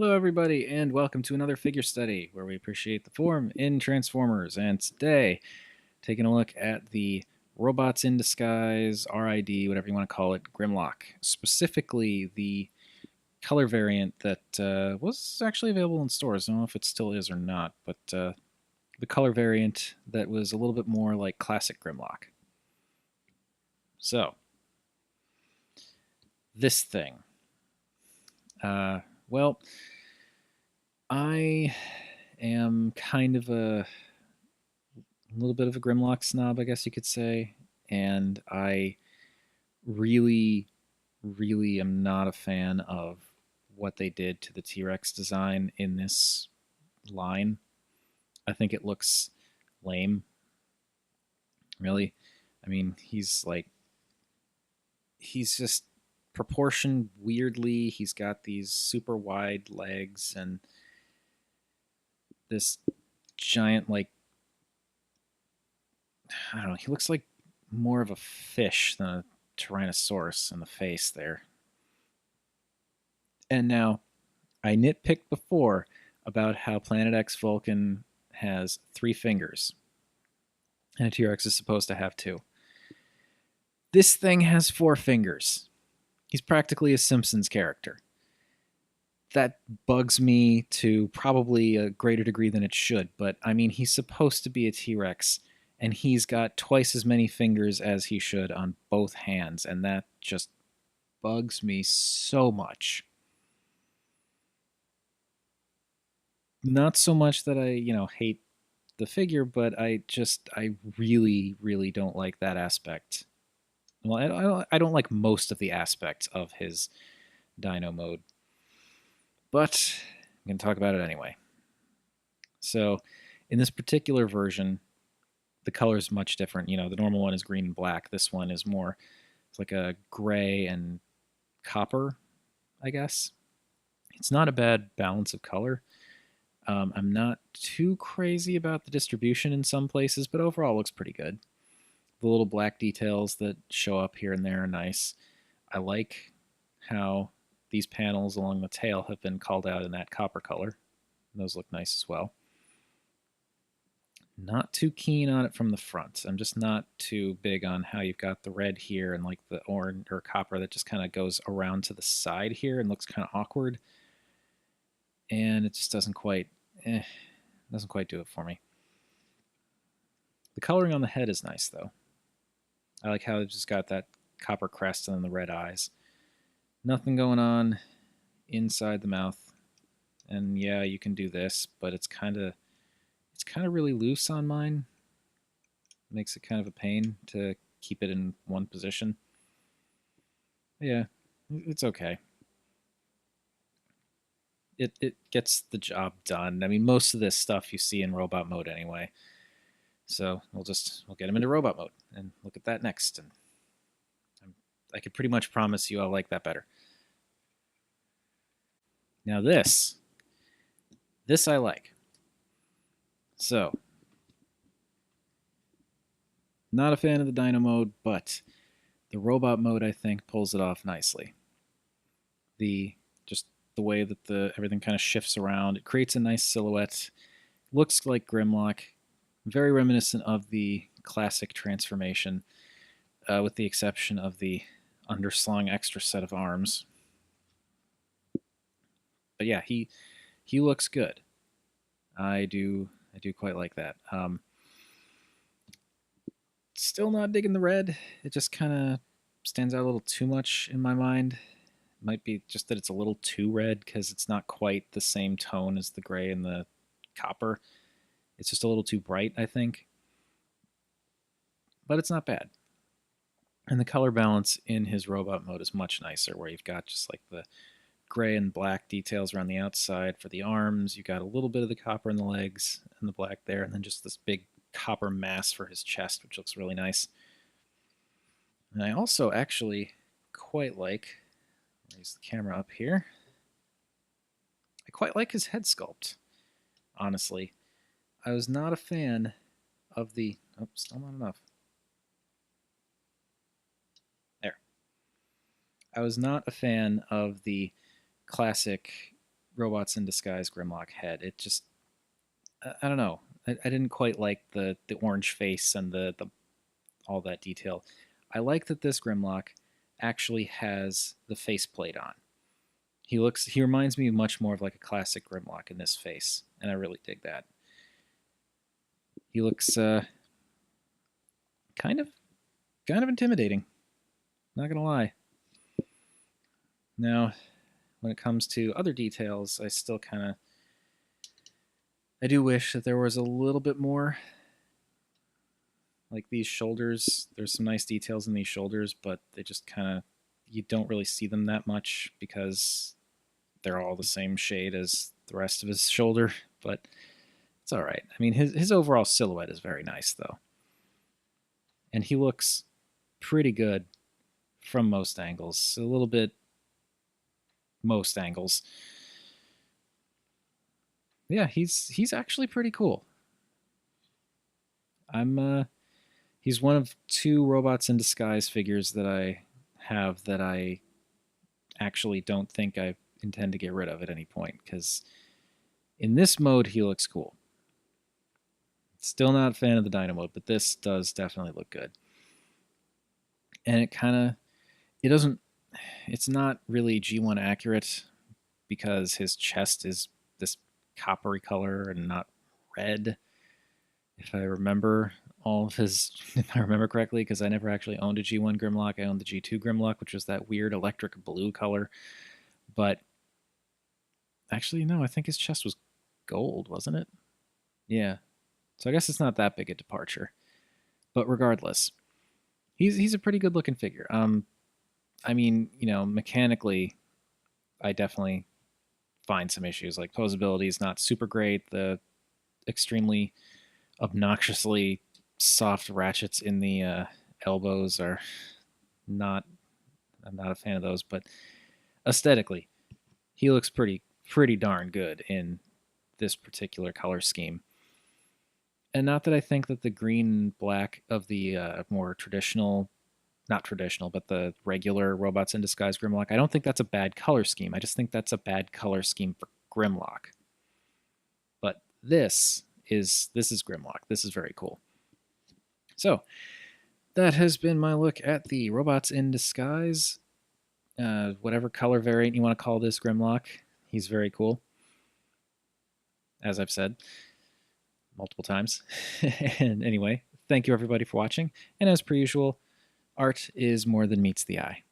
Hello, everybody, and welcome to another figure study where we appreciate the form in Transformers. And today, taking a look at the Robots in Disguise, RiD, whatever you want to call it, Grimlock. Specifically, the color variant that was actually available in stores. I don't know if it still is or not, but the color variant that was a little bit more like classic Grimlock. So, this thing. Well, I am kind of a little bit of a Grimlock snob, I guess you could say, and I really, really am not a fan of what they did to the T-Rex design in this line. I think it looks lame, really. I mean, he's just proportioned weirdly. He's got these super wide legs and this giant, like, I don't know, he looks like more of a fish than a Tyrannosaurus in the face there. And now, I nitpicked before about how Planet X Vulcan has 3 fingers, and a T Rex is supposed to have 2. This thing has 4 fingers. He's practically a Simpsons character. That bugs me to probably a greater degree than it should, but I mean, he's supposed to be a T Rex, and he's got twice as many fingers as he should on both hands, and that just bugs me so much. Not so much that I hate the figure, but I really, really don't like that aspect. Well, I don't like most of the aspects of his Dino mode, but I'm going to talk about it anyway. So, in this particular version, the color is much different. The normal one is green and black. This one is more, it's like a gray and copper, I guess. It's not a bad balance of color. I'm not too crazy about the distribution in some places, but overall it looks pretty good. The little black details that show up here and there are nice. I like how these panels along the tail have been called out in that copper color. Those look nice as well. Not too keen on it from the front. I'm just not too big on how you've got the red here and like the orange or copper that just kind of goes around to the side here and looks kind of awkward. And it just doesn't quite do it for me. The coloring on the head is nice though. I like how it's just got that copper crest and then the red eyes. Nothing going on inside the mouth. And yeah, you can do this, but it's kind of really loose on mine. Makes it kind of a pain to keep it in one position. Yeah, it's okay. It gets the job done. I mean, most of this stuff you see in robot mode anyway. So we'll get him into robot mode and look at that next. And I could pretty much promise you I'll like that better. Now this I like. So, not a fan of the Dino mode, but the robot mode I think pulls it off nicely. Just the way that everything kind of shifts around, it creates a nice silhouette. Looks like Grimlock, very reminiscent of the classic transformation, with the exception of the underslung extra set of arms. But yeah, he looks good. I do quite like that. Still not digging the red. It just kind of stands out a little too much in my mind. It might be just that it's a little too red because it's not quite the same tone as the gray and the copper. It's just a little too bright, I think. But it's not bad. And the color balance in his robot mode is much nicer, where you've got just like the gray and black details around the outside for the arms. You got a little bit of the copper in the legs and the black there, and then just this big copper mass for his chest, which looks really nice. And I also actually quite like, raise the camera up here, I quite like his head sculpt, honestly. I was not a fan of the, oh, still not enough. There. I was not a fan of the classic Robots in Disguise Grimlock head. It just, I don't know. I didn't quite like the orange face and the all that detail. I like that this Grimlock actually has the faceplate on. He reminds me much more of like a classic Grimlock in this face, and I really dig that. He looks kind of kind of intimidating. Not gonna lie. Now, when it comes to other details, I still kind of I do wish that there was a little bit more. Like these shoulders, there's some nice details in these shoulders, but they just kind of you don't really see them that much because they're all the same shade as the rest of his shoulder. But it's all right. I mean, his overall silhouette is very nice though, and he looks pretty good from most angles. A little bit most angles. Yeah, he's actually pretty cool. I'm he's one of two robots in disguise figures that I have that I actually don't think I intend to get rid of at any point because in this mode he looks cool. Still not a fan of the Dino mode, but this does definitely look good. And it kind of it doesn't it's not really G1 accurate because his chest is this coppery color and not red. If I remember all of his, if I remember correctly, because I never actually owned a G1 Grimlock. I owned the G2 Grimlock, which was that weird electric blue color. But actually, no, I think his chest was gold, wasn't it? Yeah. So I guess it's not that big a departure. But regardless, he's a pretty good looking figure. I mean, mechanically, I definitely find some issues. Like posability is not super great. The extremely obnoxiously soft ratchets in the elbows are not. I'm not a fan of those, but aesthetically, he looks pretty darn good in this particular color scheme. And not that I think that the green and black of the more traditional, not traditional, but the regular Robots in Disguise Grimlock, I don't think that's a bad color scheme. I just think that's a bad color scheme for Grimlock. But this is Grimlock. This is very cool. So that has been my look at the Robots in Disguise, whatever color variant you want to call this Grimlock. He's very cool, as I've said multiple times. And anyway, thank you everybody for watching. And as per usual, art is more than meets the eye.